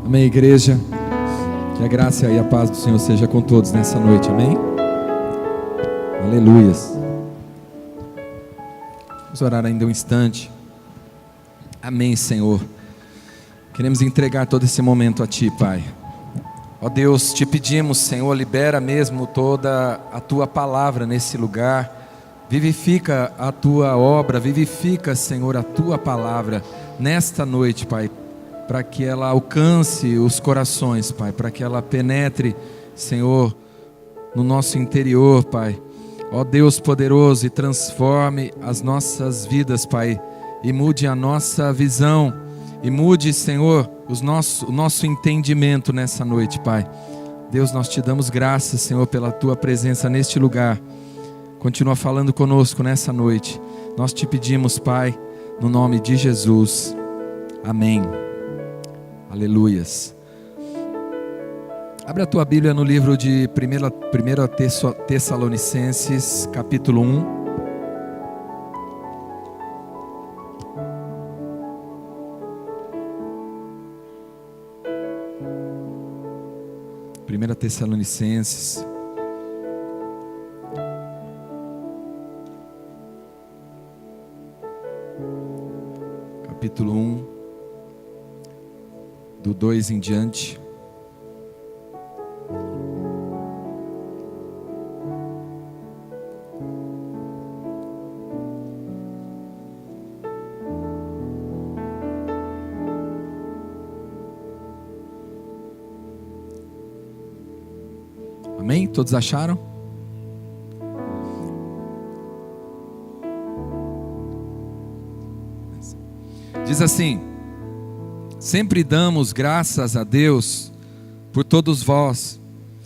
Amém, igreja? Que a graça e a paz do Senhor seja com todos nessa noite, amém? Aleluias. Vamos orar ainda um instante. Amém, Senhor. Queremos entregar todo esse momento a Ti, Pai. Ó Deus, te pedimos, Senhor, libera mesmo toda a Tua palavra nesse lugar. Vivifica a Tua obra, vivifica, Senhor, a Tua palavra nesta noite, Pai, para que ela alcance os corações, Pai, para que ela penetre, Senhor, no nosso interior, Pai. Ó Deus poderoso, e transforme as nossas vidas, Pai, e mude a nossa visão, e mude, Senhor, o nosso entendimento nessa noite, Pai. Deus, nós te damos graças, Senhor, pela Tua presença neste lugar. Continua falando conosco nessa noite. Nós te pedimos, Pai, no nome de Jesus. Amém. Aleluias. Abre a tua Bíblia no livro de 1 Tessalonicenses, capítulo 1. Primeira Tessalonicenses, capítulo 1. Do 2 em diante. Amém? Todos acharam? Diz assim: sempre damos graças a Deus por todos vós,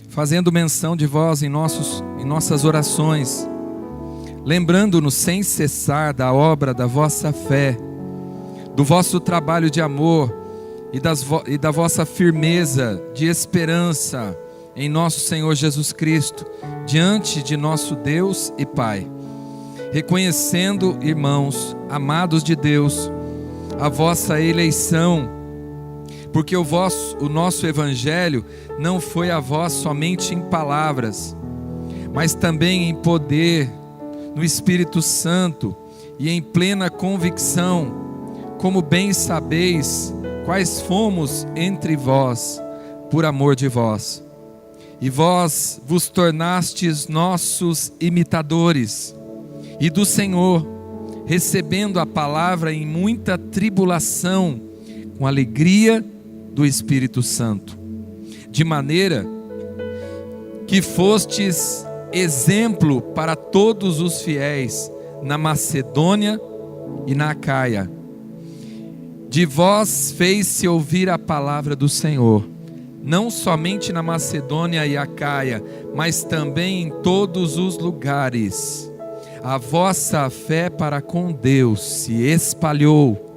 fazendo menção de vós em nossas orações, lembrando-nos sem cessar da obra da vossa fé, do vosso trabalho de amor e da vossa firmeza de esperança em nosso Senhor Jesus Cristo, diante de nosso Deus e Pai. Reconhecendo, irmãos, amados de Deus, a vossa eleição, porque o nosso evangelho não foi a vós somente em palavras, mas também em poder, no Espírito Santo e em plena convicção, como bem sabeis quais fomos entre vós, por amor de vós. E vós vos tornastes nossos imitadores, e do Senhor, recebendo a palavra em muita tribulação, com alegria do Espírito Santo, de maneira que fostes exemplo para todos os fiéis na Macedônia e na Acaia. De vós fez-se ouvir a palavra do Senhor, não somente na Macedônia e Acaia, mas também em todos os lugares. A vossa fé para com Deus se espalhou,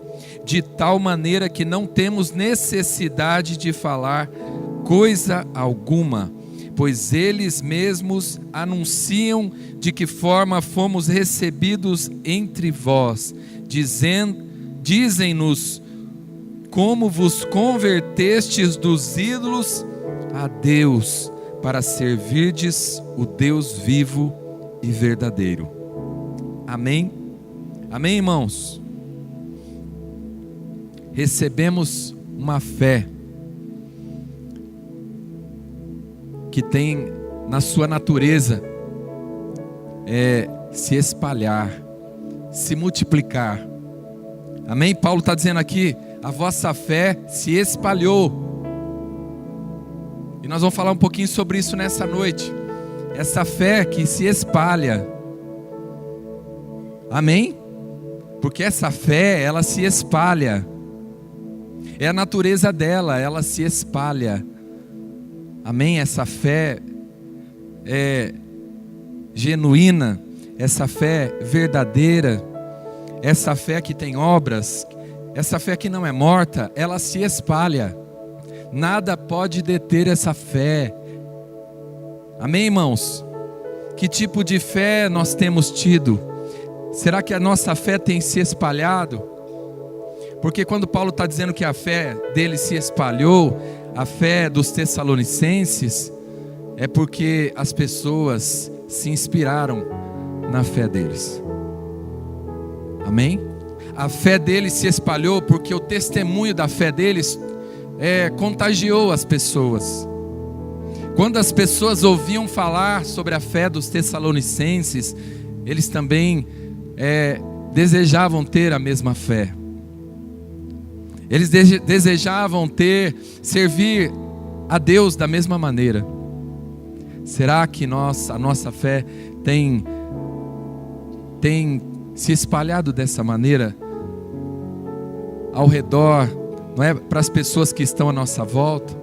de tal maneira que não temos necessidade de falar coisa alguma, pois eles mesmos anunciam de que forma fomos recebidos entre vós, dizem-nos como vos convertestes dos ídolos a Deus, para servirdes o Deus vivo e verdadeiro. Amém? Amém, irmãos? Recebemos uma fé que tem na sua natureza se espalhar, se multiplicar. Amém? Paulo está dizendo aqui: a vossa fé se espalhou. E nós vamos falar um pouquinho sobre isso nessa noite. Essa fé que se espalha. Amém? Porque essa fé, ela se espalha. É a natureza dela, ela se espalha. Amém? Essa fé é genuína, essa fé verdadeira, essa fé que tem obras, essa fé que não é morta, ela se espalha. Nada pode deter essa fé. Amém, irmãos? Que tipo de fé nós temos tido? Será que a nossa fé tem se espalhado? Porque quando Paulo está dizendo que a fé dele se espalhou, a fé dos Tessalonicenses, é porque as pessoas se inspiraram na fé deles. Amém? A fé deles se espalhou porque o testemunho da fé deles contagiou as pessoas. Quando as pessoas ouviam falar sobre a fé dos Tessalonicenses, eles também desejavam ter a mesma fé. Eles desejavam servir a Deus da mesma maneira. Será que a nossa fé tem se espalhado dessa maneira ao redor, não é, para as pessoas que estão à nossa volta?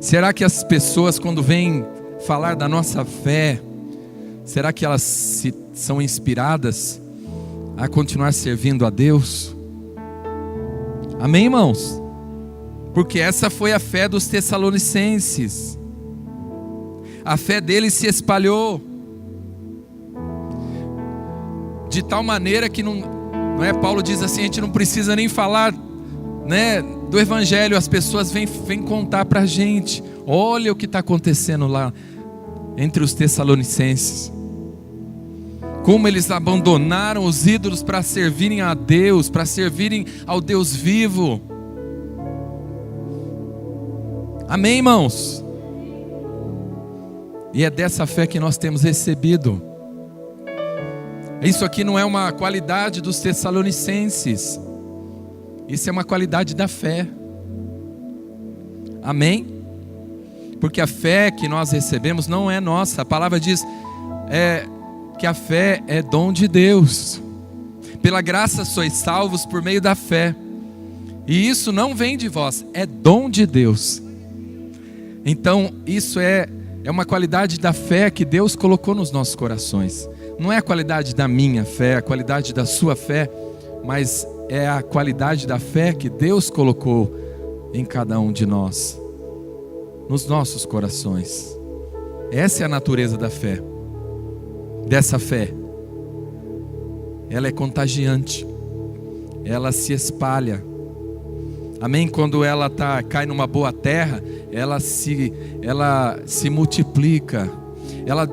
Será que as pessoas, quando vêm falar da nossa fé, será que elas são inspiradas a continuar servindo a Deus? Amém, irmãos? Porque essa foi a fé dos Tessalonicenses. A fé deles se espalhou de tal maneira que não é? Paulo diz assim: a gente não precisa nem falar, né, do evangelho, as pessoas vêm contar para a gente. Olha o que está acontecendo lá entre os Tessalonicenses, como eles abandonaram os ídolos para servirem a Deus, para servirem ao Deus vivo. Amém, irmãos? E é dessa fé que nós temos recebido. Isso aqui não é uma qualidade dos Tessalonicenses, isso é uma qualidade da fé. Amém? Porque a fé que nós recebemos não é nossa. A palavra diz que a fé é dom de Deus. Pela graça sois salvos por meio da fé. E isso não vem de vós, é dom de Deus. Então isso é uma qualidade da fé que Deus colocou nos nossos corações. Não é a qualidade da minha fé, a qualidade da sua fé, mas é a qualidade da fé que Deus colocou em cada um de nós, nos nossos corações. Essa é a natureza da fé, dessa fé. Ela é contagiante, ela se espalha. Amém? Quando ela cai numa boa terra, ela se multiplica.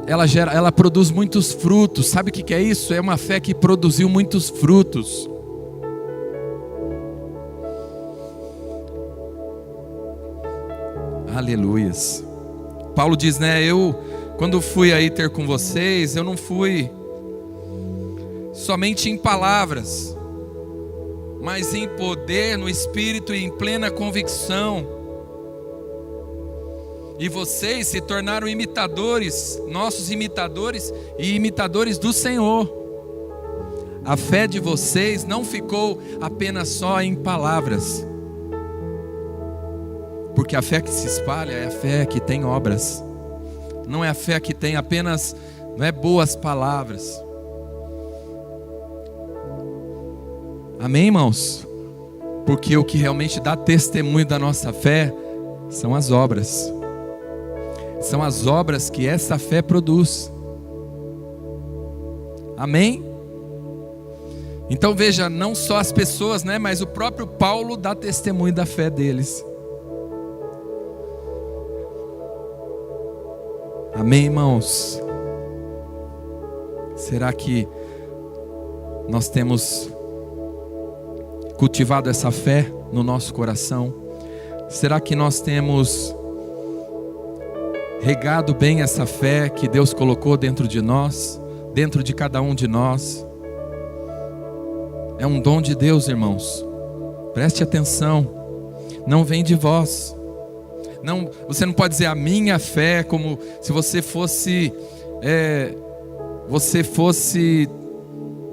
Ela produz muitos frutos. Sabe o que é isso? É uma fé que produziu muitos frutos. Aleluias. Paulo diz, né? Quando fui aí ter com vocês, eu não fui somente em palavras, mas em poder, no Espírito e em plena convicção. E vocês se tornaram imitadores, nossos imitadores e imitadores do Senhor. A fé de vocês não ficou apenas só em palavras, porque a fé que se espalha é a fé que tem obras. Não é a fé que tem apenas, não é, boas palavras. Amém, irmãos? Porque o que realmente dá testemunho da nossa fé são as obras. São as obras que essa fé produz. Amém? Então veja, não só as pessoas, né, mas o próprio Paulo dá testemunho da fé deles. Amém, irmãos? Será que nós temos cultivado essa fé no nosso coração? Será que nós temos regado bem essa fé que Deus colocou dentro de nós, dentro de cada um de nós? É um dom de Deus, irmãos. Preste atenção. Não vem de vós. Não, você não pode dizer a minha fé como se você fosse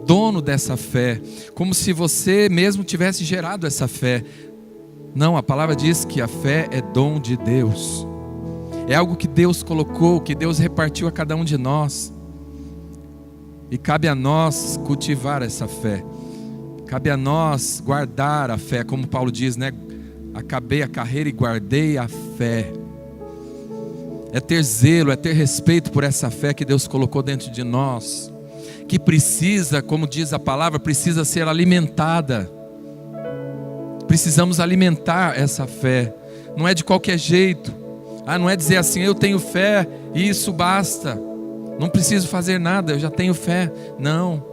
dono dessa fé, como se você mesmo tivesse gerado essa fé. Não, a palavra diz que a fé é dom de Deus. É algo que Deus colocou, que Deus repartiu a cada um de nós. E cabe a nós cultivar essa fé. Cabe a nós guardar a fé, como Paulo diz, né? Acabei a carreira e guardei a fé. É ter zelo, é ter respeito por essa fé que Deus colocou dentro de nós, que precisa, como diz a palavra, precisa ser alimentada. precisamos alimentar essa fé. Não é de qualquer jeito. Não é dizer assim, eu tenho fé e isso basta. Não preciso fazer nada, eu já tenho fé. Não.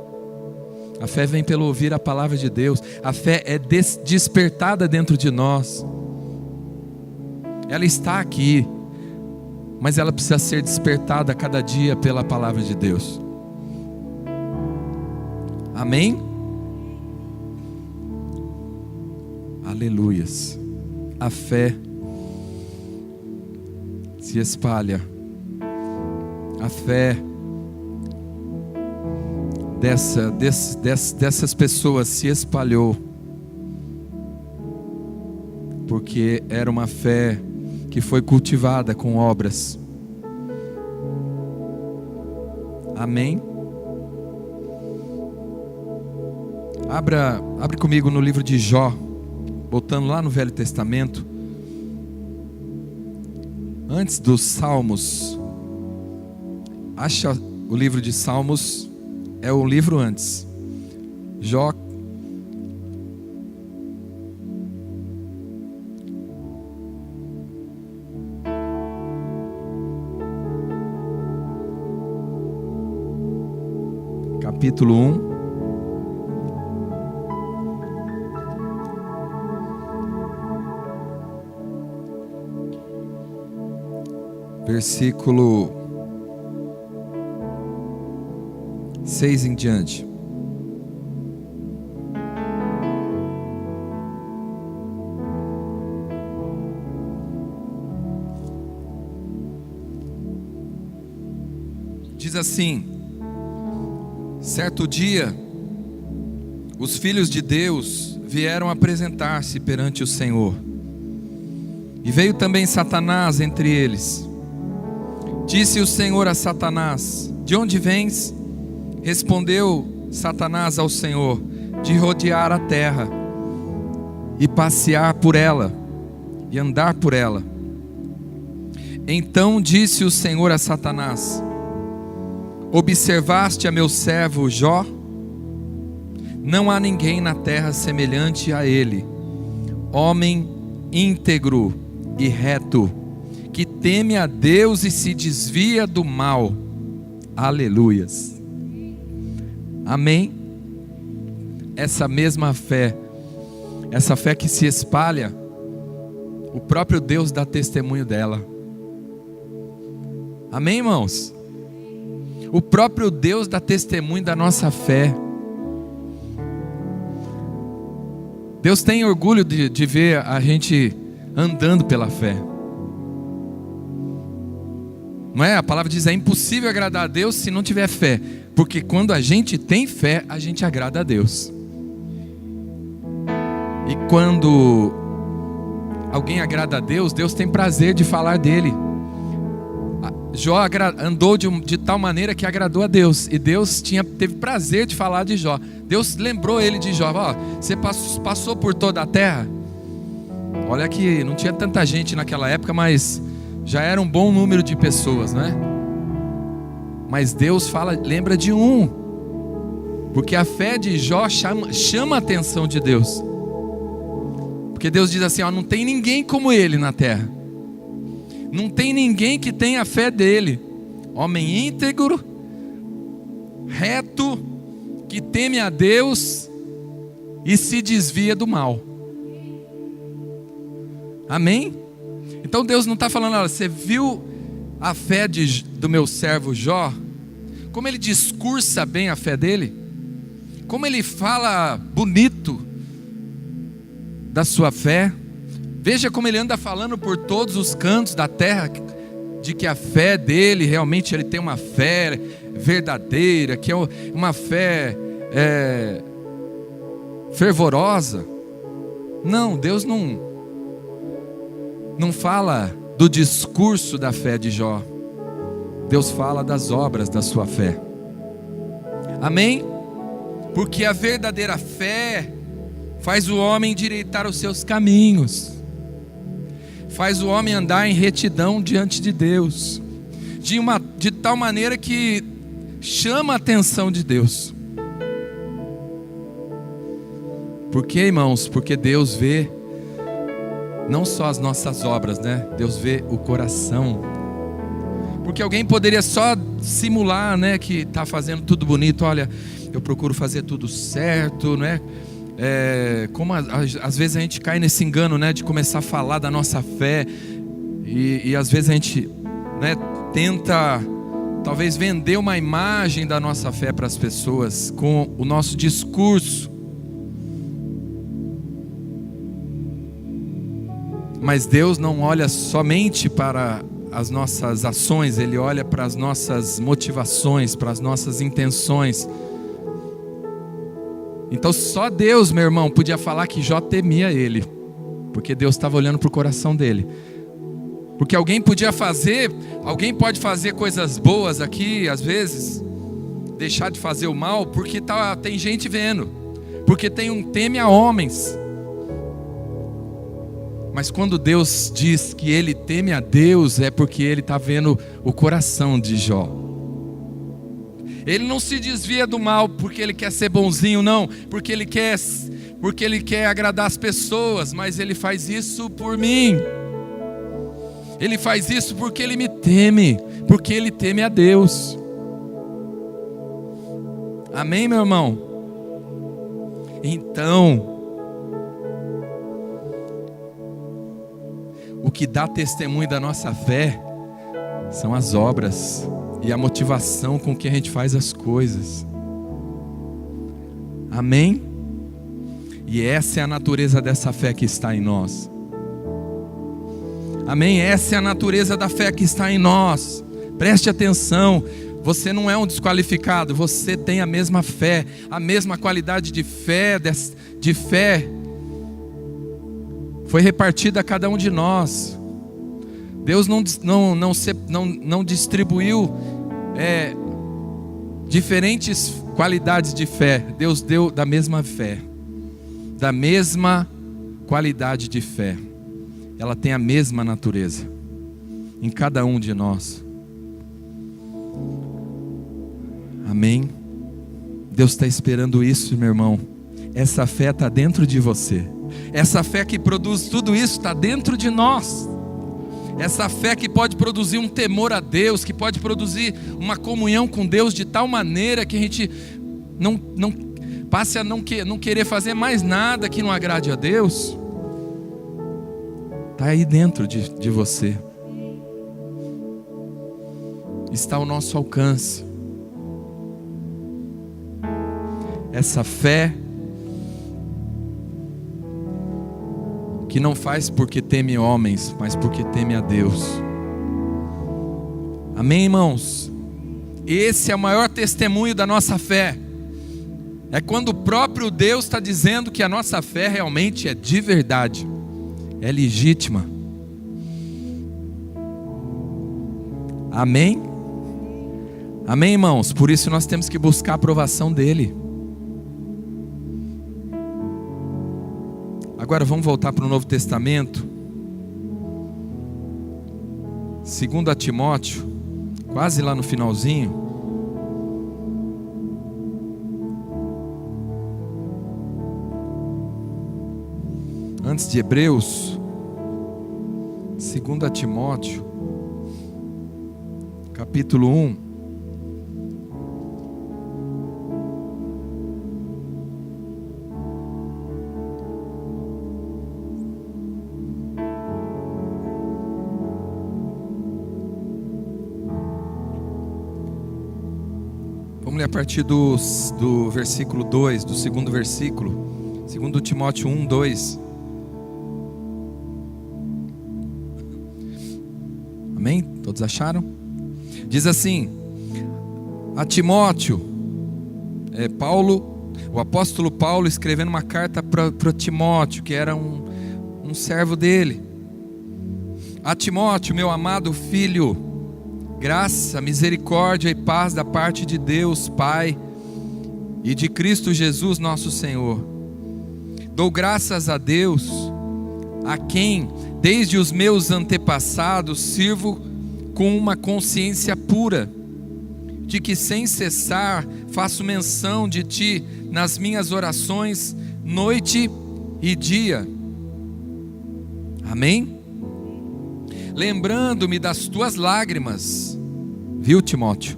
A fé vem pelo ouvir a palavra de Deus. A fé é despertada dentro de nós. Ela está aqui, mas ela precisa ser despertada a cada dia pela palavra de Deus. Amém? Aleluias. A fé se espalha. A fé dessas pessoas se espalhou, porque era uma fé que foi cultivada com obras. Amém? Abre comigo no livro de Jó, voltando lá no Velho Testamento, antes dos Salmos. Acha o livro de Salmos, é o livro antes. Jó, capítulo 1. Versículo 6 em diante. Diz assim: certo dia, os filhos de Deus vieram apresentar-se perante o Senhor, e veio também Satanás entre eles. Disse o Senhor a Satanás: de onde vens? Respondeu Satanás ao Senhor: de rodear a terra, e passear por ela, e andar por ela. Então disse o Senhor a Satanás: observaste a meu servo Jó? Não há ninguém na terra semelhante a ele, homem íntegro e reto, que teme a Deus e se desvia do mal. Aleluias. Amém? Essa mesma fé, essa fé que se espalha, o próprio Deus dá testemunho dela. Amém, irmãos? O próprio Deus dá testemunho da nossa fé. Deus tem orgulho de ver a gente andando pela fé. Não é? A palavra diz: é impossível agradar a Deus se não tiver fé. Porque quando a gente tem fé, a gente agrada a Deus. E quando alguém agrada a Deus, Deus tem prazer de falar dele. Jó andou de tal maneira que agradou a Deus, e Deus teve prazer de falar de Jó. Deus lembrou ele de Jó: você passou por toda a terra. Olha que não tinha tanta gente naquela época, mas já era um bom número de pessoas, né? Mas Deus lembra de um, porque a fé de Jó chama a atenção de Deus. Porque Deus diz assim: não tem ninguém como ele na terra. Não tem ninguém que tenha a fé dele. Homem íntegro, reto, que teme a Deus e se desvia do mal. Amém? Então Deus não está falando: olha, você viu a fé do meu servo Jó? Como ele discursa bem a fé dele? Como ele fala bonito da sua fé? Veja como ele anda falando por todos os cantos da terra, de que a fé dele, realmente ele tem uma fé verdadeira, que é uma fé fervorosa. Não, Deus não fala do discurso da fé de Jó. Deus fala das obras da sua fé. Amém? Porque a verdadeira fé faz o homem endireitar os seus caminhos, faz o homem andar em retidão diante de Deus, de tal maneira que chama a atenção de Deus. Por quê, irmãos? Porque Deus vê não só as nossas obras, né? Deus vê o coração. Porque alguém poderia só simular, né, que está fazendo tudo bonito. Olha, eu procuro fazer tudo certo, né? Como às vezes a gente cai nesse engano, né, de começar a falar da nossa fé e às vezes a gente, né, tenta talvez vender uma imagem da nossa fé para as pessoas com o nosso discurso. Mas Deus não olha somente para as nossas ações, Ele olha para as nossas motivações, para as nossas intenções. Então só Deus, meu irmão, podia falar que Jó temia Ele, porque Deus estava olhando para o coração dele. Porque alguém pode fazer coisas boas aqui, às vezes, deixar de fazer o mal, porque tem gente vendo, porque tem um teme a homens. Mas quando Deus diz que Ele teme a Deus, é porque Ele está vendo o coração de Jó. Ele não se desvia do mal porque Ele quer ser bonzinho, não, porque Ele quer agradar as pessoas, mas Ele faz isso por mim. Ele faz isso porque Ele me teme, porque Ele teme a Deus. Amém, meu irmão? Então, o que dá testemunho da nossa fé são as obras e a motivação com que a gente faz as coisas. Amém? E essa é a natureza dessa fé que está em nós. Amém? Essa é a natureza da fé que está em nós. Preste atenção. Você não é um desqualificado. Você tem a mesma fé, a mesma qualidade de fé. Foi repartida a cada um de nós. Deus não distribuiu diferentes qualidades de fé. Deus deu da mesma fé, da mesma qualidade de fé. Ela tem a mesma natureza em cada um de nós. Amém? Deus está esperando isso, meu irmão. Essa fé está dentro de você. Essa fé que produz tudo isso está dentro de nós. Essa fé que pode produzir um temor a Deus, que pode produzir uma comunhão com Deus de tal maneira que a gente não passe a não querer fazer mais nada que não agrade a Deus. Está aí dentro de você. Está ao nosso alcance. Essa fé que não faz porque teme homens, mas porque teme a Deus. Amém, irmãos? Esse é o maior testemunho da nossa fé. É quando o próprio Deus está dizendo que a nossa fé realmente é de verdade, é legítima. Amém? Amém, irmãos? Por isso nós temos que buscar a aprovação dEle. Agora vamos voltar para o Novo Testamento. 2 Timóteo, quase lá no finalzinho. Antes de Hebreus, 2 Timóteo, capítulo 1. Vamos ler a partir do versículo 2, do segundo versículo, 2 Timóteo 1, 2. Amém? Todos acharam? Diz assim: a Timóteo, o apóstolo Paulo escrevendo uma carta para Timóteo, que era um servo dele. A Timóteo, meu amado filho, graça, misericórdia e paz da parte de Deus Pai e de Cristo Jesus nosso Senhor. Dou graças a Deus, a quem desde os meus antepassados sirvo com uma consciência pura, de que sem cessar faço menção de ti nas minhas orações noite e dia. Amém? Lembrando-me das tuas lágrimas, viu, Timóteo?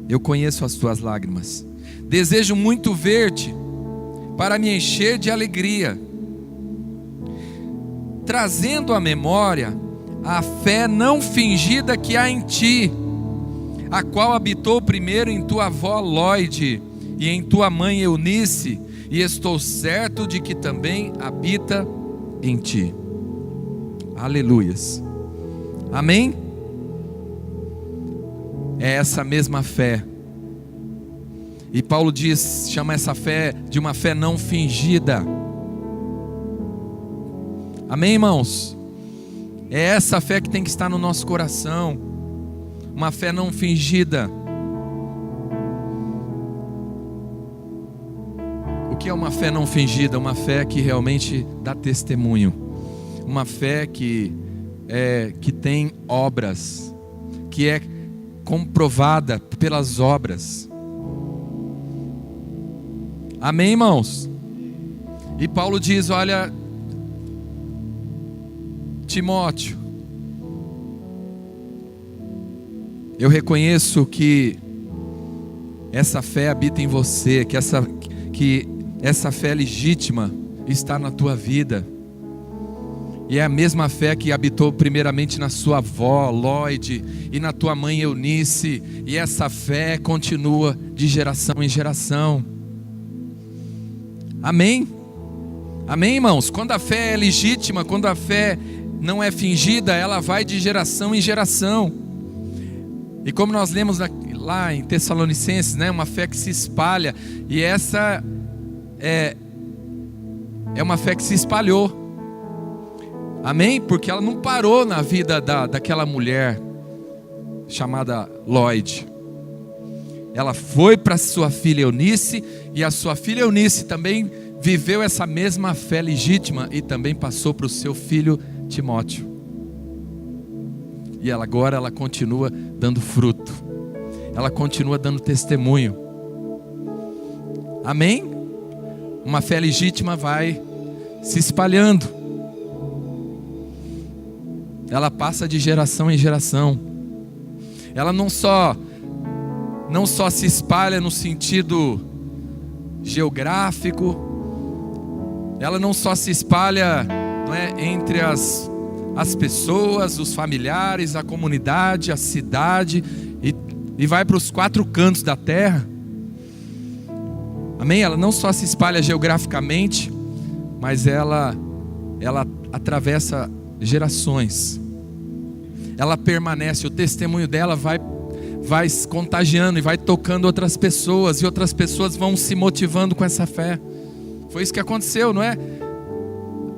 Eu conheço as tuas lágrimas. Desejo muito ver-te, para me encher de alegria, trazendo à memória a fé não fingida que há em ti, a qual habitou primeiro em tua avó Lóide e em tua mãe Eunice, e estou certo de que também habita em ti. Aleluias. Amém? É essa mesma fé. E Paulo diz, chama essa fé de uma fé não fingida. Amém, irmãos? É essa fé que tem que estar no nosso coração. Uma fé não fingida. O que é uma fé não fingida? Uma fé que realmente dá testemunho. Uma fé que tem obras, que é comprovada pelas obras. Amém, irmãos? E Paulo diz, olha, Timóteo, eu reconheço que essa fé habita em você, que essa fé legítima está na tua vida. E é a mesma fé que habitou primeiramente na sua avó Lóide e na tua mãe Eunice. E essa fé continua de geração em geração. Amém? Amém, irmãos? Quando a fé é legítima, quando a fé não é fingida, ela vai de geração em geração. E como nós lemos lá em Tessalonicenses, né, uma fé que se espalha. E essa é uma fé que se espalhou. Amém? Porque ela não parou na vida daquela mulher chamada Lóide. Ela foi para sua filha Eunice, e a sua filha Eunice também viveu essa mesma fé legítima e também passou para o seu filho Timóteo. E agora ela continua dando fruto. Ela continua dando testemunho. Amém? Uma fé legítima vai se espalhando. Ela passa de geração em geração. Ela não só se espalha no sentido geográfico. Ela não só se espalha, não é, entre as pessoas, os familiares, a comunidade, a cidade, e vai para os 4 cantos da terra. Amém? Ela não só se espalha geograficamente, mas ela atravessa gerações. Ela permanece, o testemunho dela vai se contagiando e vai tocando outras pessoas, e outras pessoas vão se motivando com essa fé. Foi isso que aconteceu, não é?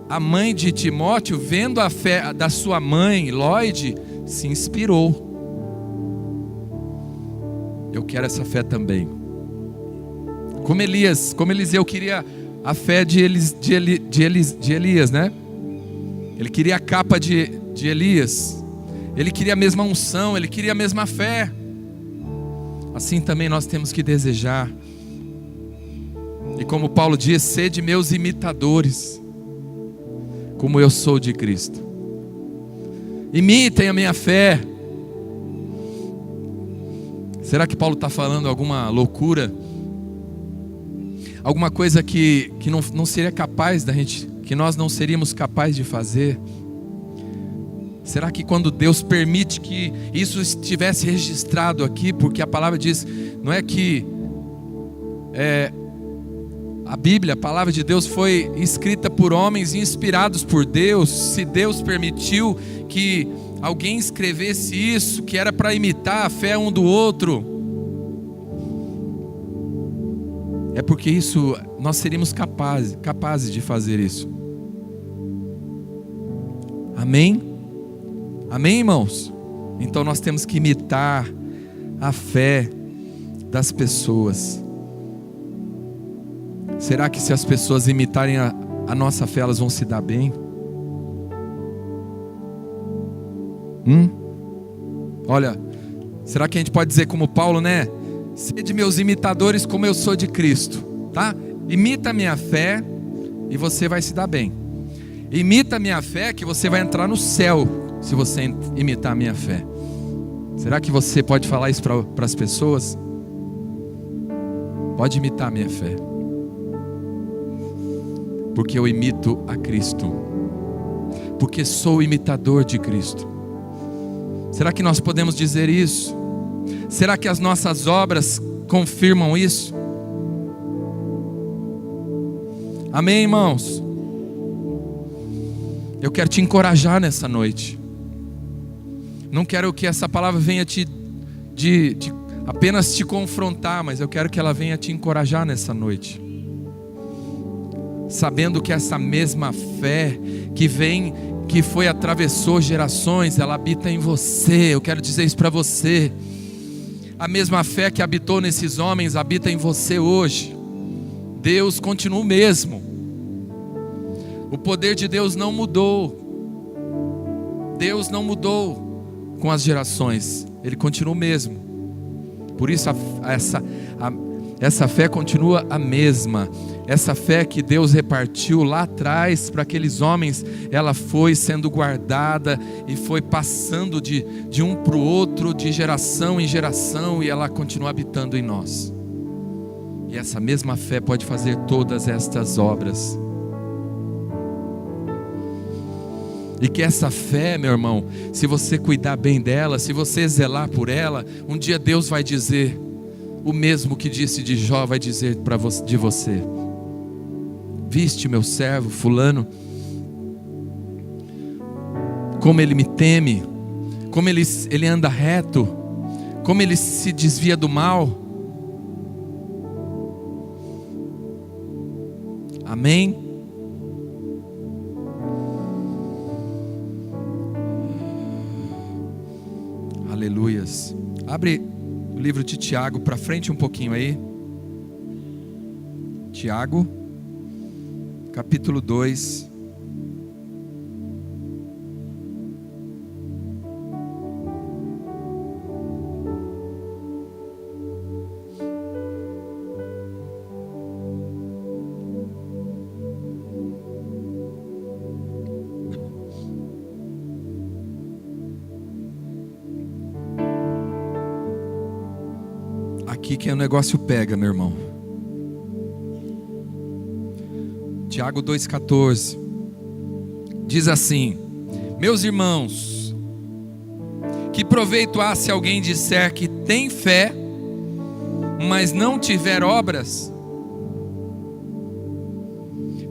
A mãe de Timóteo, vendo a fé da sua mãe Lóide, se inspirou. Eu quero essa fé também. Como Eliseu queria a fé de Elias, né? Ele queria a capa de Elias. Ele queria a mesma unção, ele queria a mesma fé. Assim também nós temos que desejar. E como Paulo diz, sede meus imitadores, como eu sou de Cristo. Imitem a minha fé. Será que Paulo está falando alguma loucura? Alguma coisa que não seria capaz da gente, que nós não seríamos capazes de fazer? Será que quando Deus permite que isso estivesse registrado aqui, porque a palavra diz, não é que a Bíblia, a palavra de Deus foi escrita por homens inspirados por Deus. Se Deus permitiu que alguém escrevesse isso, que era para imitar a fé um do outro, é porque isso nós seríamos capazes de fazer isso. Amém? Amém, irmãos? Então nós temos que imitar a fé das pessoas. Será que se as pessoas imitarem a nossa fé, elas vão se dar bem? Olha, será que a gente pode dizer como Paulo, né? Sede meus imitadores como eu sou de Cristo, tá? Imita a minha fé e você vai se dar bem. Imita a minha fé que você vai entrar no céu se você imitar a minha fé. Será que você pode falar isso para as pessoas? Pode imitar a minha fé, porque eu imito a Cristo, porque sou imitador de Cristo. Será que nós podemos dizer isso? Será que as nossas obras confirmam isso? Amém, irmãos? Eu quero te encorajar nessa noite. Não quero que essa palavra venha apenas te confrontar, mas eu quero que ela venha te encorajar nessa noite, sabendo que essa mesma fé que atravessou gerações, ela habita em você. Eu quero dizer isso para você. A mesma fé que habitou nesses homens habita em você hoje. Deus continua o mesmo. O poder de Deus não mudou. Deus não mudou com as gerações, Ele continua o mesmo. Por isso essa fé continua a mesma. Essa fé que Deus repartiu lá atrás para aqueles homens, ela foi sendo guardada e foi passando de um para o outro, de geração em geração, e ela continua habitando em nós. E essa mesma fé pode fazer todas estas obras. E que essa fé, meu irmão, se você cuidar bem dela, se você zelar por ela, um dia Deus vai dizer o mesmo que disse de Jó, vai dizer de você: viste meu servo fulano, como ele me teme, como ele anda reto, como ele se desvia do mal. Amém? Aleluias. Abre o livro de Tiago para frente um pouquinho aí. Tiago, capítulo 2. Aqui que o negócio pega, meu irmão. Tiago 2,14 diz assim: meus irmãos, que proveito há se alguém disser que tem fé, mas não tiver obras?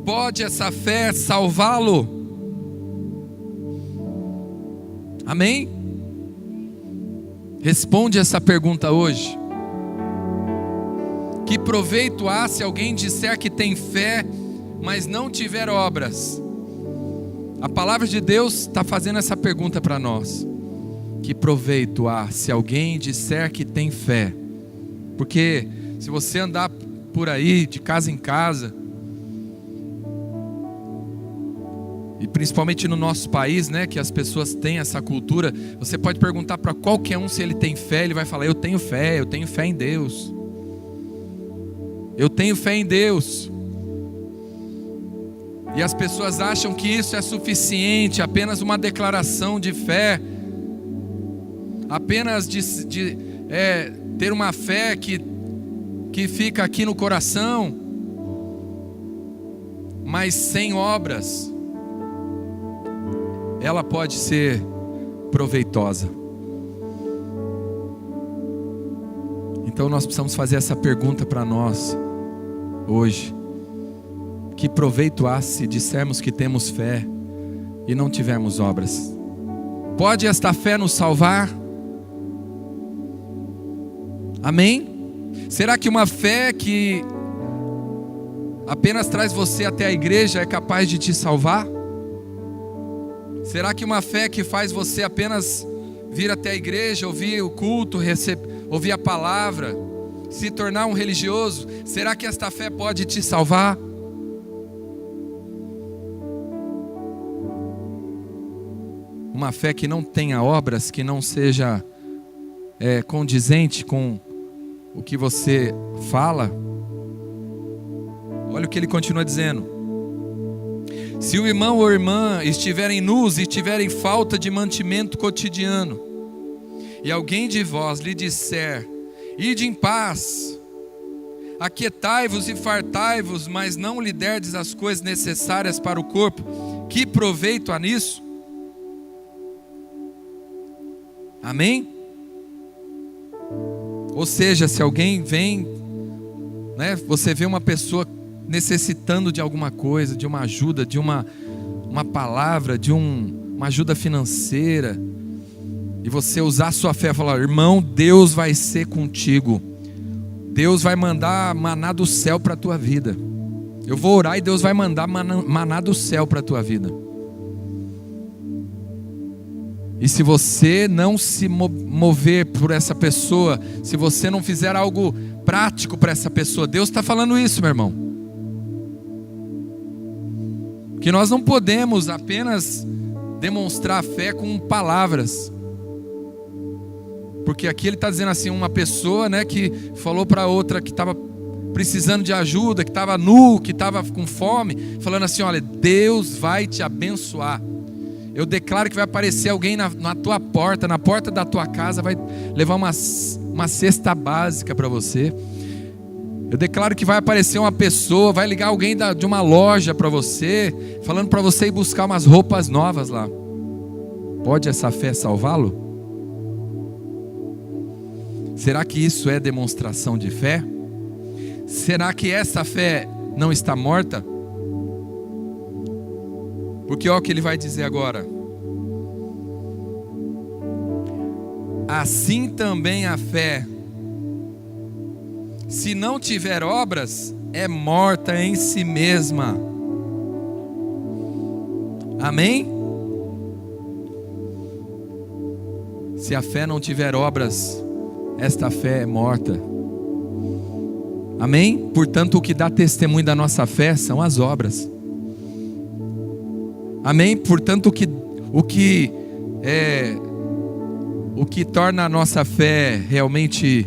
Pode essa fé salvá-lo? Amém? Responde essa pergunta hoje. Que proveito há se alguém disser que tem fé, mas não tiver obras? A palavra de Deus está fazendo essa pergunta para nós. Que proveito há se alguém disser que tem fé? Porque se você andar por aí, de casa em casa, e principalmente no nosso país, né, que as pessoas têm essa cultura, você pode perguntar para qualquer um se ele tem fé, ele vai falar: eu tenho fé em Deus. Eu tenho fé em Deus. E as pessoas acham que isso é suficiente, apenas uma declaração de fé, apenas ter uma fé que fica aqui no coração, mas sem obras, ela pode ser proveitosa. Então nós precisamos fazer essa pergunta para nós hoje: que proveito há se dissermos que temos fé e não tivermos obras? Pode esta fé nos salvar? Amém? Será que uma fé que apenas traz você até a igreja é capaz de te salvar? Será que uma fé que faz você apenas vir até a igreja, ouvir o culto, ouvir a palavra, se tornar um religioso, será que esta fé pode te salvar? Uma fé que não tenha obras, que não seja condizente com o que você fala, Olha o que ele continua dizendo. Se o irmão ou irmã estiverem nus e tiverem falta de mantimento cotidiano, e alguém de vós lhe disser: ide em paz, aquietai-vos e fartai-vos, mas não lhe derdes as coisas necessárias para o corpo, que proveito há nisso? Amém? Ou seja, se alguém vem, né, você vê uma pessoa necessitando de alguma coisa, de uma ajuda, de uma palavra, de uma ajuda financeira, e você usar a sua fé e falar: irmão, Deus vai ser contigo, Deus vai mandar maná do céu para a tua vida, eu vou orar e Deus vai mandar maná do céu para a tua vida. E se você não se mover por essa pessoa, se você não fizer algo prático para essa pessoa, Deus está falando isso, meu irmão, que nós não podemos apenas demonstrar fé com palavras, porque aqui ele está dizendo assim, uma pessoa, né, que falou para outra que estava precisando de ajuda, que estava nu, que estava com fome, falando assim: olha, Deus vai te abençoar, eu declaro que vai aparecer alguém na tua porta, na porta da tua casa, vai levar uma cesta básica para você. Eu declaro que vai aparecer uma pessoa, vai ligar alguém de uma loja para você, falando para você ir buscar umas roupas novas lá. Pode essa fé salvá-lo? Será que isso é demonstração de fé? Será que essa fé não está morta? Porque olha o que ele vai dizer agora. Assim também a fé, se não tiver obras, é morta em si mesma. Amém? Se a fé não tiver obras, esta fé é morta. Amém? Portanto, o que dá testemunho da nossa fé são as obras. Amém? Portanto, o que torna a nossa fé realmente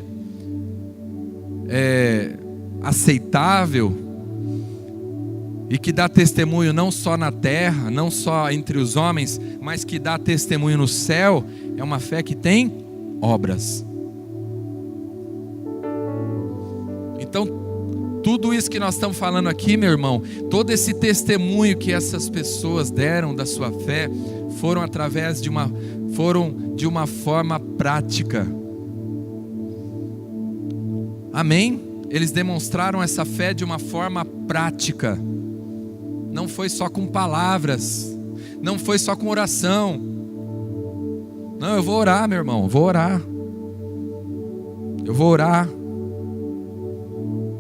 aceitável e que dá testemunho não só na terra, não só entre os homens, mas que dá testemunho no céu, é uma fé que tem obras. Então, tudo isso que nós estamos falando aqui, meu irmão, todo esse testemunho que essas pessoas deram da sua fé, foram de uma forma prática. Amém? Eles demonstraram essa fé de uma forma prática. Não foi só com palavras, não foi só com oração. Não, eu vou orar, meu irmão, eu vou orar.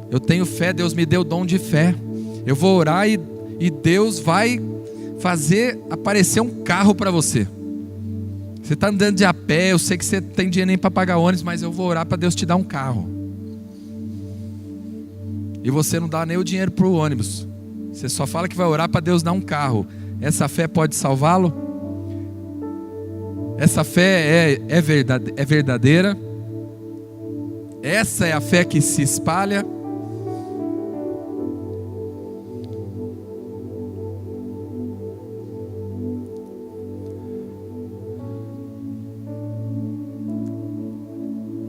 Eu tenho fé, Deus me deu o dom de fé. Eu vou orar e Deus vai fazer aparecer um carro para você. Você está andando de a pé, eu sei que você tem dinheiro nem para pagar ônibus, mas eu vou orar para Deus te dar um carro. E você não dá nem o dinheiro para o ônibus. Você só fala que vai orar para Deus dar um carro. Essa fé pode salvá-lo? Essa fé é verdadeira? Essa é a fé que se espalha?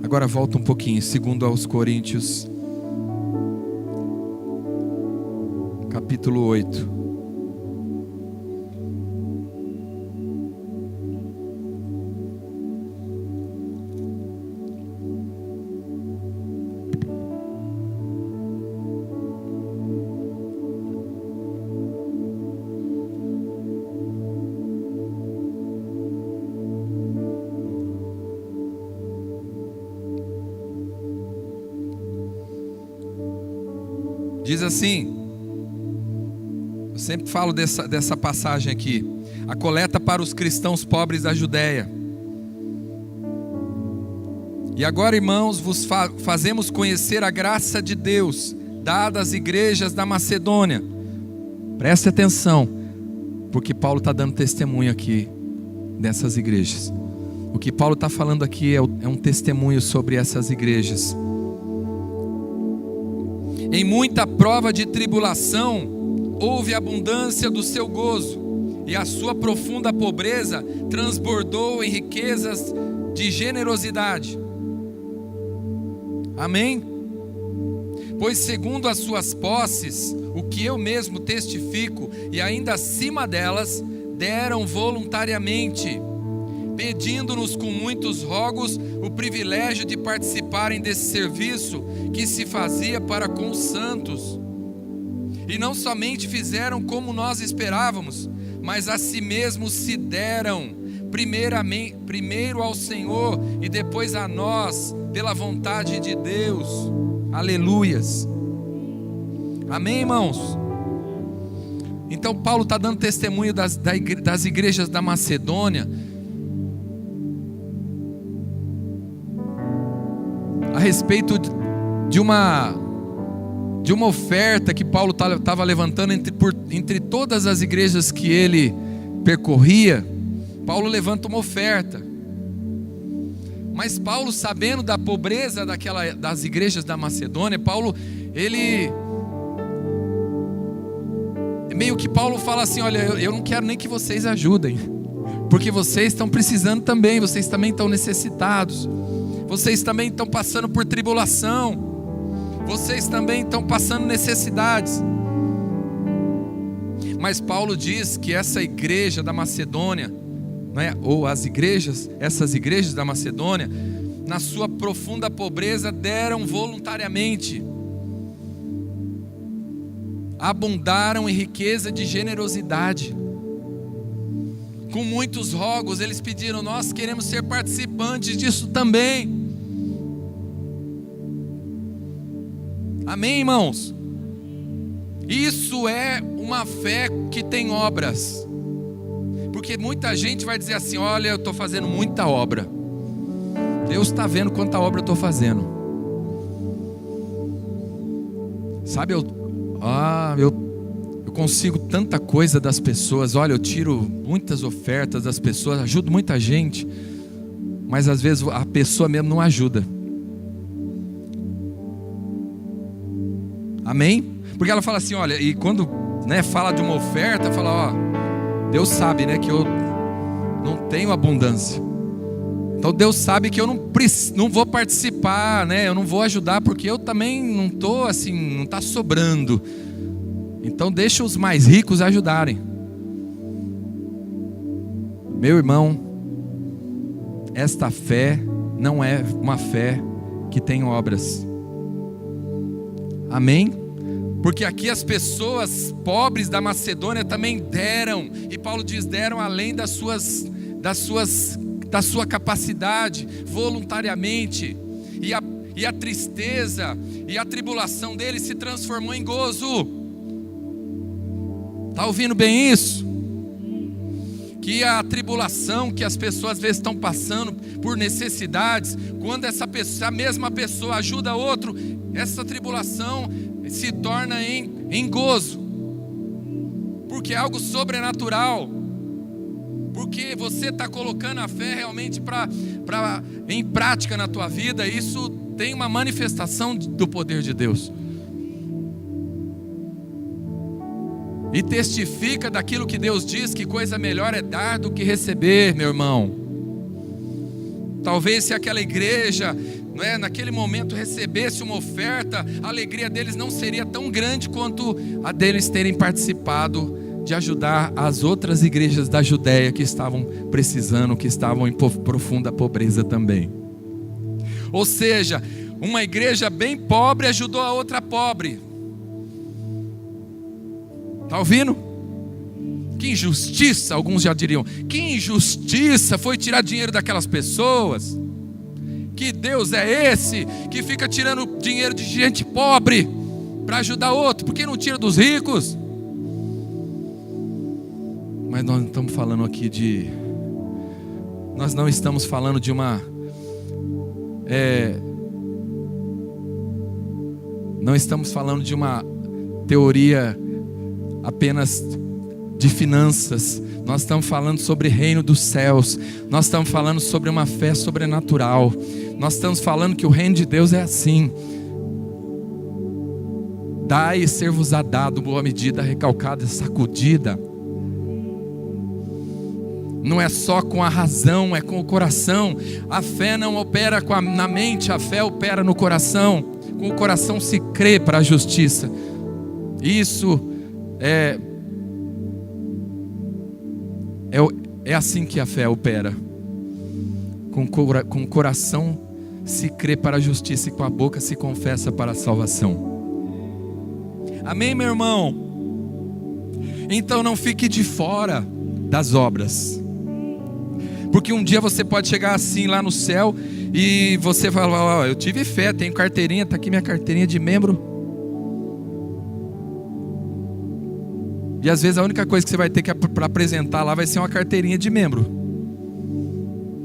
Agora volta um pouquinho, 2 aos Coríntios, capítulo 8. Diz assim, eu sempre falo dessa passagem aqui: a coleta para os cristãos pobres da Judéia. E agora, irmãos, vos fazemos conhecer a graça de Deus, dada às igrejas da Macedônia. Preste atenção, porque Paulo está dando testemunho aqui dessas igrejas. O que Paulo está falando aqui é um testemunho sobre essas igrejas. Em muita prova de tribulação, houve abundância do seu gozo, e a sua profunda pobreza transbordou em riquezas de generosidade. Amém? Pois segundo as suas posses, o que eu mesmo testifico, e ainda acima delas, deram voluntariamente, pedindo-nos com muitos rogos o privilégio de participarem desse serviço que se fazia para com os santos. E não somente fizeram como nós esperávamos, mas a si mesmos se deram, primeiro ao Senhor e depois a nós, pela vontade de Deus. Aleluias. Amém, irmãos? Então Paulo está dando testemunho das igrejas da Macedônia a respeito de uma oferta que Paulo estava levantando entre todas as igrejas que ele percorria. Paulo levanta uma oferta, mas Paulo, sabendo da pobreza das igrejas da Macedônia, Paulo fala assim: olha, eu não quero nem que vocês ajudem, porque vocês estão precisando também, vocês também estão necessitados, vocês também estão passando por tribulação, vocês também estão passando necessidades. Mas Paulo diz que essa igreja da Macedônia, ou essas igrejas da Macedônia, na sua profunda pobreza, deram voluntariamente, abundaram em riqueza de generosidade. Com muitos rogos, eles pediram: nós queremos ser participantes disso também. Amém, irmãos? Isso é uma fé que tem obras. Porque muita gente vai dizer assim: olha, eu estou fazendo muita obra, Deus está vendo quanta obra eu estou fazendo. Sabe, eu consigo tanta coisa das pessoas. Olha, eu tiro muitas ofertas das pessoas, ajudo muita gente, mas às vezes a pessoa mesmo não ajuda. Amém? Porque ela fala assim: olha, e quando fala de uma oferta, fala: ó, Deus sabe, que eu não tenho abundância. Então Deus sabe que eu não vou participar, eu não vou ajudar, porque eu também não estou assim, não está sobrando. Então deixa os mais ricos ajudarem. Meu irmão, esta fé não é uma fé que tem obras. Amém? Porque aqui as pessoas pobres da Macedônia também deram, e Paulo diz: deram além da sua capacidade, voluntariamente, e a tristeza e a tribulação deles se transformou em gozo. Está ouvindo bem isso? Que a tribulação que as pessoas às vezes estão passando por necessidades, quando a mesma pessoa ajuda outro, essa tribulação se torna em gozo, porque é algo sobrenatural, porque você está colocando a fé realmente em prática na tua vida. Isso tem uma manifestação do poder de Deus, e testifica daquilo que Deus diz, que coisa melhor é dar do que receber, meu irmão. Talvez se aquela igreja, naquele momento recebesse uma oferta, a alegria deles não seria tão grande quanto a deles terem participado de ajudar as outras igrejas da Judéia que estavam precisando, que estavam em profunda pobreza também. Ou seja, uma igreja bem pobre ajudou a outra pobre. Está ouvindo? Que injustiça, alguns já diriam. Que injustiça foi tirar dinheiro daquelas pessoas. Que Deus é esse que fica tirando dinheiro de gente pobre para ajudar outro? Por que não tira dos ricos? Mas nós não estamos falando aqui nós não estamos falando de uma não estamos falando de uma teoria apenas de finanças. Nós estamos falando sobre o reino dos céus. Nós estamos falando sobre uma fé sobrenatural. Nós estamos falando que o reino de Deus é assim. Dai e ser-vos-á dado, boa medida, recalcada, sacudida. Não é só com a razão, é com o coração. A fé não opera na mente, a fé opera no coração. Com o coração se crê para a justiça. Isso é assim que a fé opera. Com o coração se crê para a justiça e com a boca se confessa para a salvação. Amém, meu irmão? Então não fique de fora das obras. Porque um dia você pode chegar assim lá no céu e você falar: eu tive fé, tenho carteirinha, está aqui minha carteirinha de membro. E às vezes a única coisa que você vai ter que para apresentar lá vai ser uma carteirinha de membro.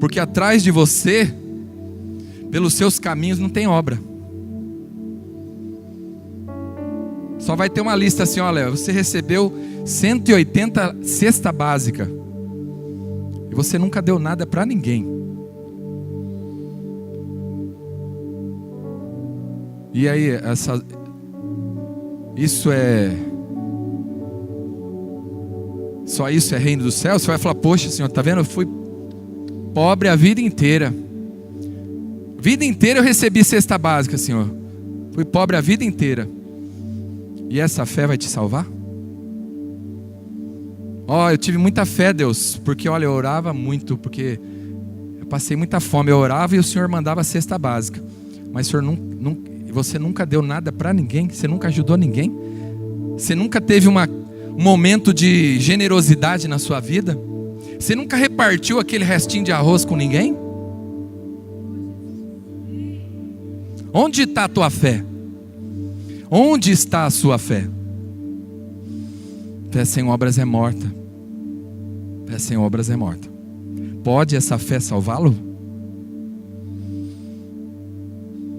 Porque atrás de você, pelos seus caminhos, não tem obra. Só vai ter uma lista assim: olha, você recebeu 180 cesta básica e você nunca deu nada para ninguém. E aí, só isso é reino do céu? Você vai falar: poxa, Senhor, tá vendo? Eu fui pobre a vida inteira. Vida inteira eu recebi cesta básica, Senhor. Fui pobre a vida inteira. E essa fé vai te salvar? Eu tive muita fé, Deus, porque olha, eu orava muito, porque eu passei muita fome. Eu orava e o Senhor mandava a cesta básica. Mas o Senhor você nunca deu nada para ninguém? Você nunca ajudou ninguém? Você nunca teve um momento de generosidade na sua vida? Você nunca repartiu aquele restinho de arroz com ninguém? Onde está a tua fé? Onde está a sua fé? Fé sem obras é morta. Fé sem obras é morta. Pode essa fé salvá-lo?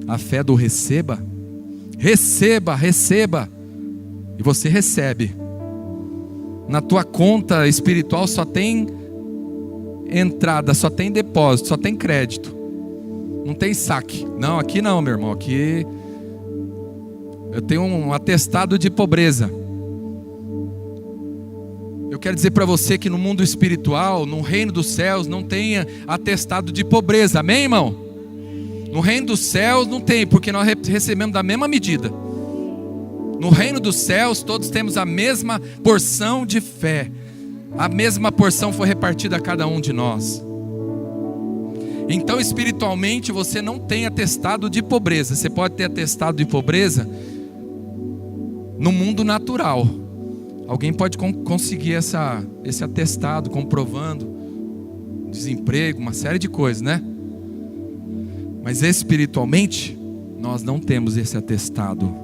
A fé do receba. Receba, receba. E você recebe. Na tua conta espiritual só tem entrada, só tem depósito, só tem crédito. Não tem saque. Não, aqui não, meu irmão. Aqui eu tenho um atestado de pobreza. Eu quero dizer para você que no mundo espiritual, no reino dos céus, não tem atestado de pobreza. Amém, irmão? No reino dos céus não tem, porque nós recebemos da mesma medida. No reino dos céus todos temos a mesma porção de fé. A mesma porção foi repartida a cada um de nós. Então espiritualmente você não tem atestado de pobreza. Você pode ter atestado de pobreza no mundo natural. Alguém pode conseguir esse atestado comprovando desemprego, uma série de coisas, né? Mas espiritualmente nós não temos esse atestado.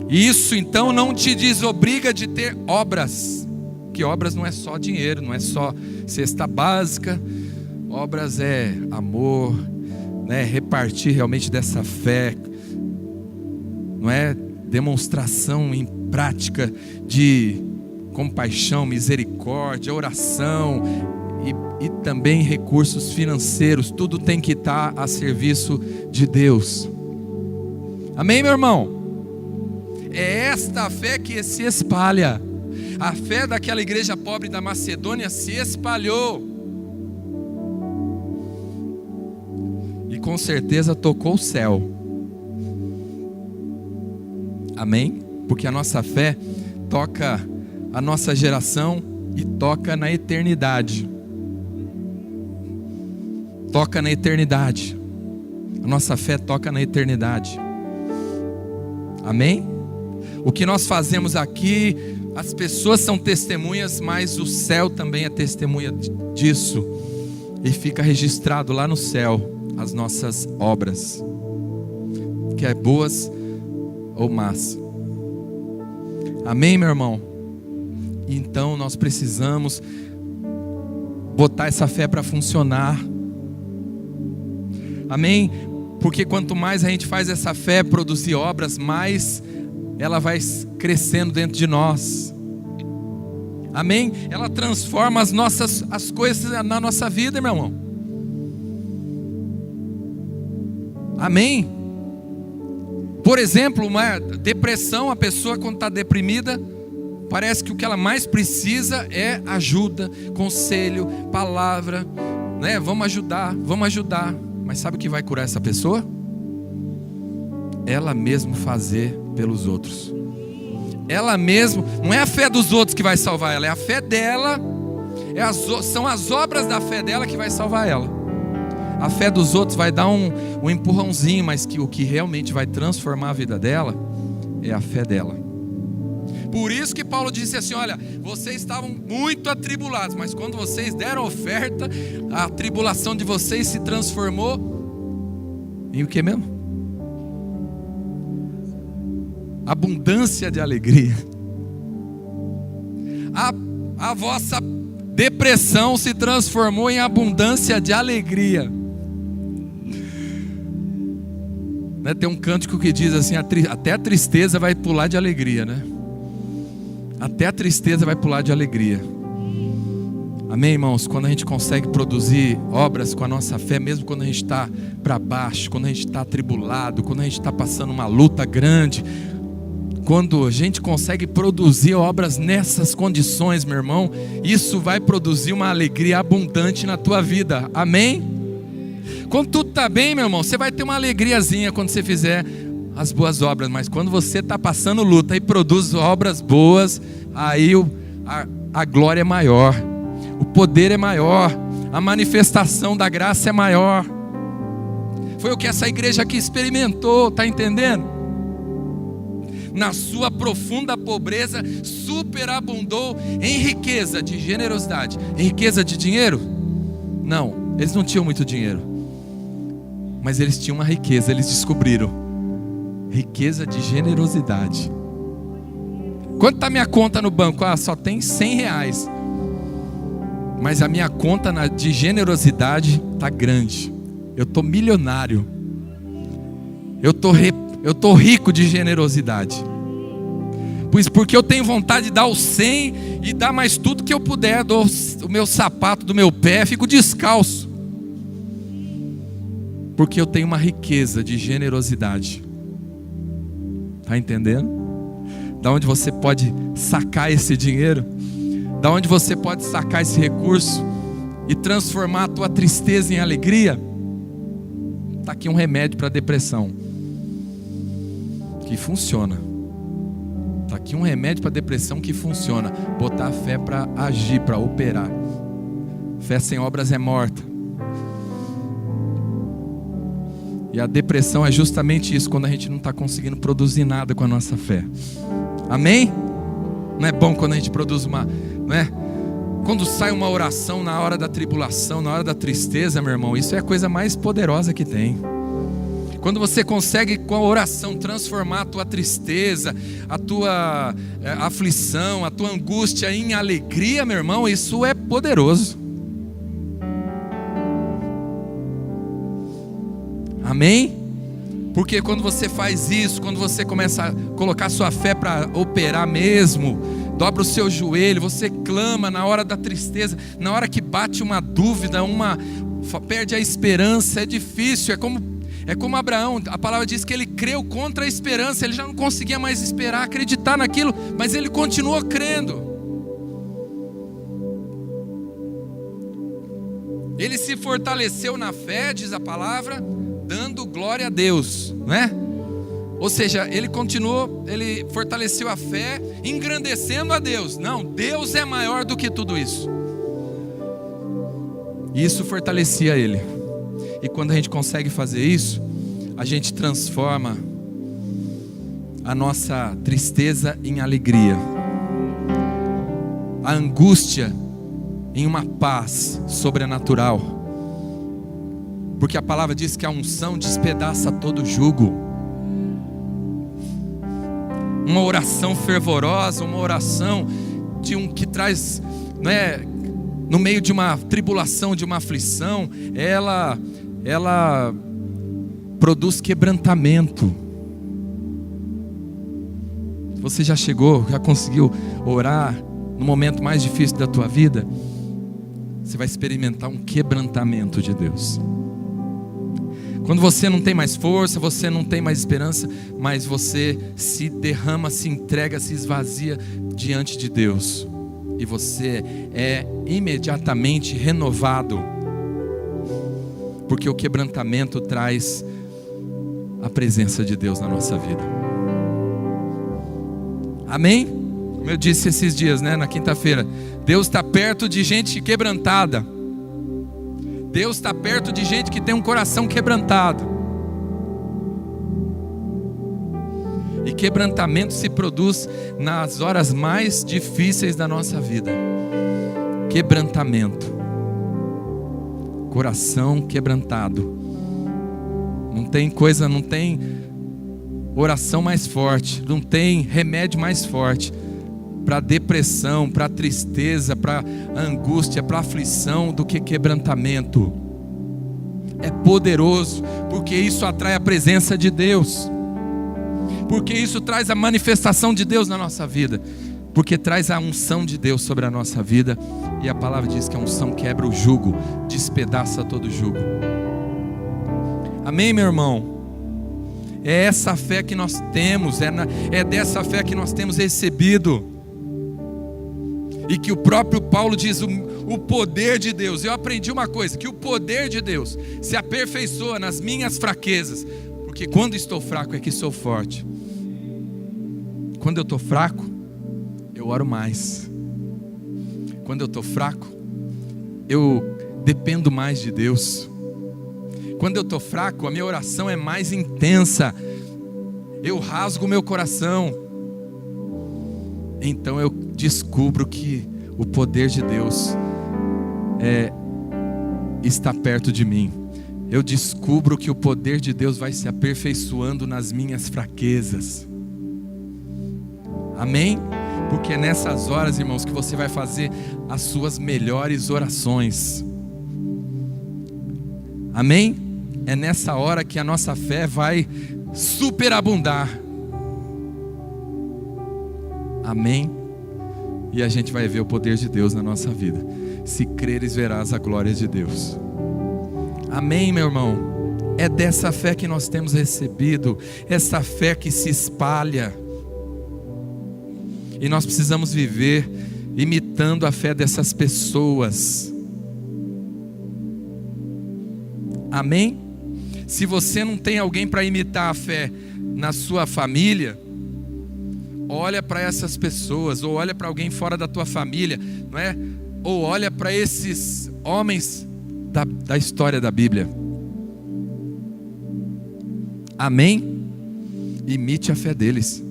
E isso então não te desobriga de ter obras. Que obras não é só dinheiro, não é só cesta básica. Obras é amor, né? Repartir realmente dessa fé, não é? Demonstração em prática de compaixão, misericórdia, oração e também recursos financeiros. Tudo tem que estar a serviço de Deus. Amém, meu irmão? É esta a fé que se espalha. A fé daquela igreja pobre da Macedônia se espalhou. E com certeza tocou o céu. Amém? Porque a nossa fé toca a nossa geração e toca na eternidade. Toca na eternidade. A nossa fé toca na eternidade. Amém? O que nós fazemos aqui, as pessoas são testemunhas, mas o céu também é testemunha disso. E fica registrado lá no céu as nossas obras, quer boas ou más. Amém, meu irmão? Então nós precisamos botar essa fé para funcionar. Amém? Porque quanto mais a gente faz essa fé produzir obras, mais ela vai crescendo dentro de nós. Amém? Ela transforma as coisas na nossa vida, meu irmão. Por exemplo, uma depressão, a pessoa quando está deprimida, parece que o que ela mais precisa é ajuda, conselho, palavra, né? Vamos ajudar. Mas sabe o que vai curar essa pessoa? Ela mesma fazer pelos outros. Ela mesma, não é a fé dos outros que vai salvar ela, é a fé dela, são as obras da fé dela que vai salvar ela. A fé dos outros vai dar um empurrãozinho, mas o que realmente vai transformar a vida dela é a fé dela. Por isso que Paulo disse assim: olha, vocês estavam muito atribulados, mas quando vocês deram oferta, a tribulação de vocês se transformou em o que mesmo? Abundância de alegria. A vossa depressão se transformou em abundância de alegria. Né? Tem um cântico que diz assim: até a tristeza vai pular de alegria, né? Até a tristeza vai pular de alegria. Amém, irmãos? Quando a gente consegue produzir obras com a nossa fé, mesmo quando a gente está para baixo, quando a gente está atribulado, quando a gente está passando uma luta grande, quando a gente consegue produzir obras nessas condições, meu irmão, isso vai produzir uma alegria abundante na tua vida. Amém? Quando tudo está bem, meu irmão, você vai ter uma alegriazinha quando você fizer as boas obras. Mas quando você está passando luta e produz obras boas, aí a glória é maior, o poder é maior, a manifestação da graça é maior. Foi o que essa igreja aqui experimentou, está entendendo? Na sua profunda pobreza, superabundou em riqueza de generosidade. Em riqueza de dinheiro? Não, eles não tinham muito dinheiro, mas eles tinham uma riqueza, eles descobriram. Riqueza de generosidade. Quanto está minha conta no banco? Só tem R$100. Mas a minha conta de generosidade está grande. Eu estou milionário. Eu estou rico de generosidade. Pois porque eu tenho vontade de dar os 100 e dar mais tudo que eu puder. Dou o meu sapato do meu pé, fico descalço. Porque eu tenho uma riqueza de generosidade. Está entendendo? Da onde você pode sacar esse dinheiro, da onde você pode sacar esse recurso e transformar a tua tristeza em alegria. Está aqui um remédio para a depressão que funciona. Está aqui um remédio para a depressão que funciona. Botar a fé para agir, para operar. Fé sem obras é morta. E a depressão é justamente isso, quando a gente não está conseguindo produzir nada com a nossa fé. Amém? Não é bom quando a gente produz não é? Quando sai uma oração na hora da tribulação, na hora da tristeza, meu irmão, isso é a coisa mais poderosa que tem. Quando você consegue com a oração transformar a tua tristeza, a tua aflição, a tua angústia em alegria, meu irmão, isso é poderoso. Amém? Porque quando você faz isso, quando você começa a colocar sua fé para operar mesmo, dobra o seu joelho, você clama na hora da tristeza, na hora que bate uma dúvida, perde a esperança, é difícil, é como Abraão, a palavra diz que ele creu contra a esperança, ele já não conseguia mais esperar, acreditar naquilo, mas ele continuou crendo. Ele se fortaleceu na fé, diz a palavra, dando glória a Deus, não é? Ou seja, ele fortaleceu a fé, engrandecendo a Deus. Não, Deus é maior do que tudo isso. Isso fortalecia ele. E quando a gente consegue fazer isso, a gente transforma a nossa tristeza em alegria, a angústia em uma paz sobrenatural. Porque a palavra diz que a unção despedaça todo jugo. Uma oração fervorosa, uma oração que traz, né, no meio de uma tribulação, de uma aflição, ela produz quebrantamento. Você já conseguiu orar no momento mais difícil da tua vida? Você vai experimentar um quebrantamento de Deus. Quando você não tem mais força, você não tem mais esperança, mas você se derrama, se entrega, se esvazia diante de Deus. E você é imediatamente renovado. Porque o quebrantamento traz a presença de Deus na nossa vida. Amém? Como eu disse esses dias, na quinta-feira, Deus está perto de gente quebrantada. Deus está perto de gente que tem um coração quebrantado. E quebrantamento se produz nas horas mais difíceis da nossa vida. Quebrantamento. Coração quebrantado. Não tem oração mais forte, não tem remédio mais forte para depressão, para tristeza, para angústia, para aflição do que quebrantamento. É poderoso, porque isso atrai a presença de Deus, porque isso traz a manifestação de Deus na nossa vida, porque traz a unção de Deus sobre a nossa vida. E a palavra diz que a unção quebra o jugo, despedaça todo o jugo. Amém, meu irmão? É essa fé que nós temos, é dessa fé que nós temos recebido. E que o próprio Paulo diz, o poder de Deus. Eu aprendi uma coisa, que o poder de Deus se aperfeiçoa nas minhas fraquezas. Porque quando estou fraco é que sou forte. Quando eu estou fraco, eu oro mais. Quando eu estou fraco, eu dependo mais de Deus. Quando eu estou fraco, a minha oração é mais intensa. Eu rasgo o meu coração. Então eu descubro que o poder de Deus está perto de mim. Eu descubro que o poder de Deus vai se aperfeiçoando nas minhas fraquezas. Amém? Porque é nessas horas, irmãos, que você vai fazer as suas melhores orações. Amém? É nessa hora que a nossa fé vai superabundar. Amém? E a gente vai ver o poder de Deus na nossa vida. Se creres, verás a glória de Deus. Amém, meu irmão? É dessa fé que nós temos recebido, essa fé que se espalha. E nós precisamos viver imitando a fé dessas pessoas. Amém? Se você não tem alguém para imitar a fé na sua família, olha para essas pessoas, ou olha para alguém fora da tua família, não é? Ou olha para esses homens da história da Bíblia. Amém? Imite a fé deles.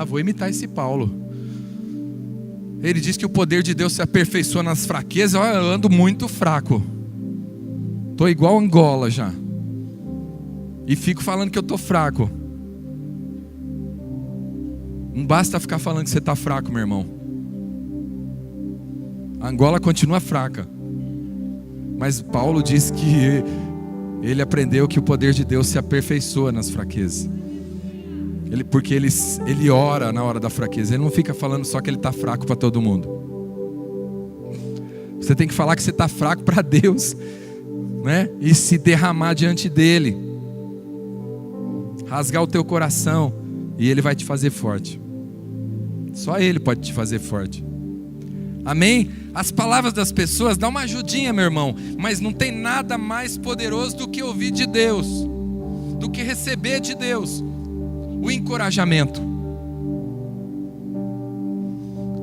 Vou imitar esse Paulo. Ele diz que o poder de Deus se aperfeiçoa nas fraquezas. Eu ando muito fraco. Estou igual Angola já. E fico falando que eu estou fraco. Não basta ficar falando que você está fraco, meu irmão. A Angola continua fraca. Mas Paulo diz que ele aprendeu que o poder de Deus se aperfeiçoa nas fraquezas. Porque ele ora na hora da fraqueza. Ele não fica falando só que ele está fraco para todo mundo. Você tem que falar que você está fraco para Deus, né? E se derramar diante dele. Rasgar o teu coração. E ele vai te fazer forte. Só ele pode te fazer forte. Amém? As palavras das pessoas dão uma ajudinha, meu irmão. Mas não tem nada mais poderoso do que ouvir de Deus, do que receber de Deus o encorajamento.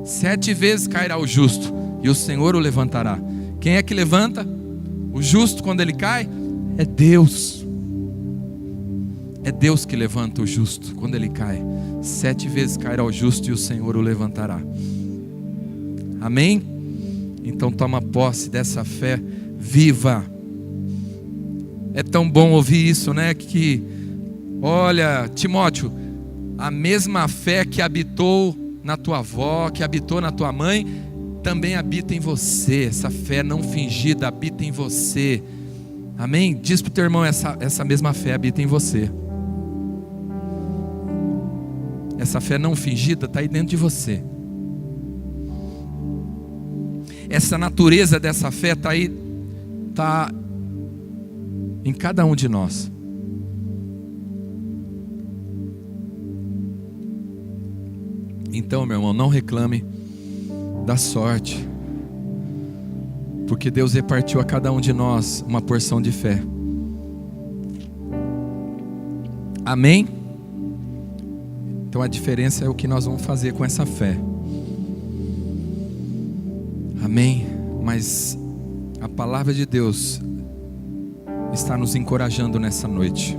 7 vezes cairá o justo e o Senhor o levantará. Quem é que levanta o justo quando ele cai? É Deus. É Deus que levanta o justo quando ele cai. 7 vezes cairá o justo e o Senhor o levantará. Amém? Então toma posse dessa fé viva. É tão bom ouvir isso, né? Que, olha, Timóteo, a mesma fé que habitou na tua avó, que habitou na tua mãe, também habita em você. Essa fé não fingida habita em você. Amém? Diz para o teu irmão, essa mesma fé habita em você. Essa fé não fingida está aí dentro de você. Essa natureza dessa fé está aí, está em cada um de nós. Então, meu irmão, não reclame da sorte, porque Deus repartiu a cada um de nós uma porção de fé. Amém? Então a diferença é o que nós vamos fazer com essa fé. Amém? Mas a palavra de Deus está nos encorajando nessa noite.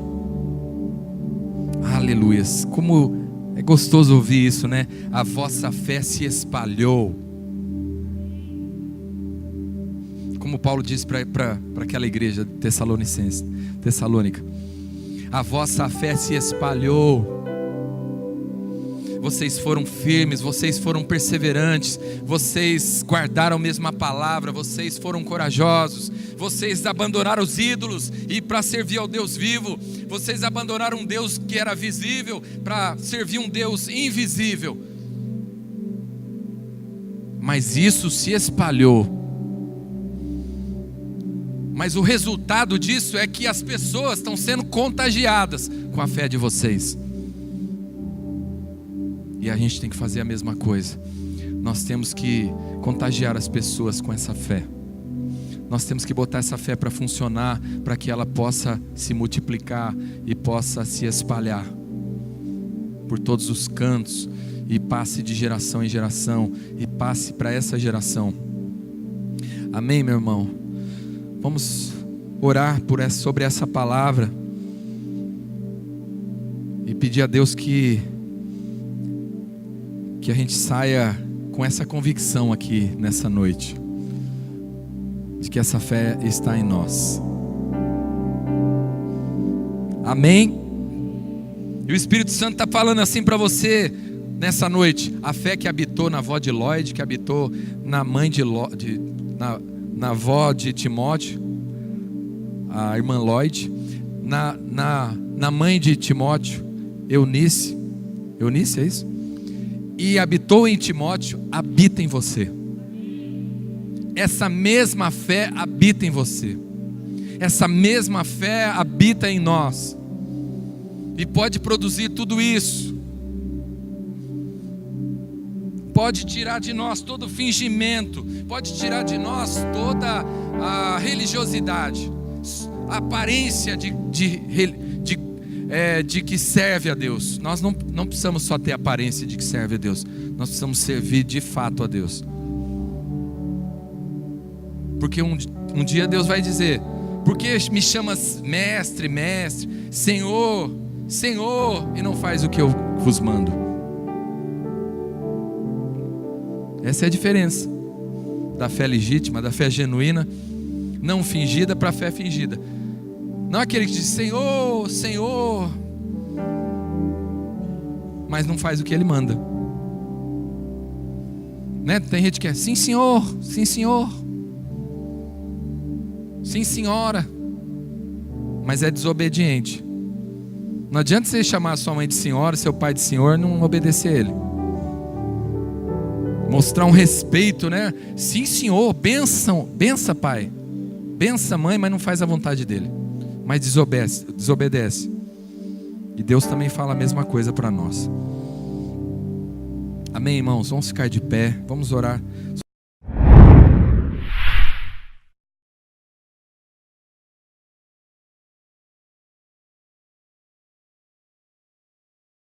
Aleluias. Como é gostoso ouvir isso, né? A vossa fé se espalhou. Como Paulo disse para aquela igreja Tessalônica. A vossa fé se espalhou. Vocês foram firmes, vocês foram perseverantes, vocês guardaram mesmo a palavra, vocês foram corajosos, vocês abandonaram os ídolos e para servir ao Deus vivo, vocês abandonaram um Deus que era visível para servir um Deus invisível. Mas isso se espalhou. Mas o resultado disso é que as pessoas estão sendo contagiadas com a fé de vocês. E a gente tem que fazer a mesma coisa. Nós temos que contagiar as pessoas com essa fé. Nós temos que botar essa fé para funcionar, para que ela possa se multiplicar e possa se espalhar por todos os cantos e passe de geração em geração e passe para essa geração. Amém, meu irmão? Vamos orar sobre essa palavra e pedir a Deus que a gente saia com essa convicção aqui nessa noite, de que essa fé está em nós. Amém? E o Espírito Santo está falando assim para você nessa noite. A fé que habitou na avó de Lloyd, que habitou na mãe na avó de Timóteo, a irmã Lloyd, na mãe de Timóteo, Eunice, é isso? E habitou em Timóteo, habita em você. Essa mesma fé habita em você. Essa mesma fé habita em nós. E pode produzir tudo isso. Pode tirar de nós todo fingimento. Pode tirar de nós toda a religiosidade, a aparência de que serve a Deus. Nós não precisamos só ter aparência de que serve a Deus. Nós precisamos servir de fato a Deus. Porque um dia Deus vai dizer: por que me chamas mestre, Senhor, Senhor, e não faz o que eu vos mando? Essa é a diferença da fé legítima, da fé genuína, não fingida, para a fé fingida. Não aquele que diz Senhor, Senhor, mas não faz o que Ele manda, né? Tem gente que é sim senhor, sim senhor, sim senhora, mas é desobediente. Não adianta você chamar a sua mãe de senhora, seu pai de senhor, não obedecer a Ele. Mostrar um respeito, né? Sim senhor, bença pai, bença mãe, mas não faz a vontade dele, mas desobedece. E Deus também fala a mesma coisa para nós. Amém, irmãos? Vamos ficar de pé, vamos orar.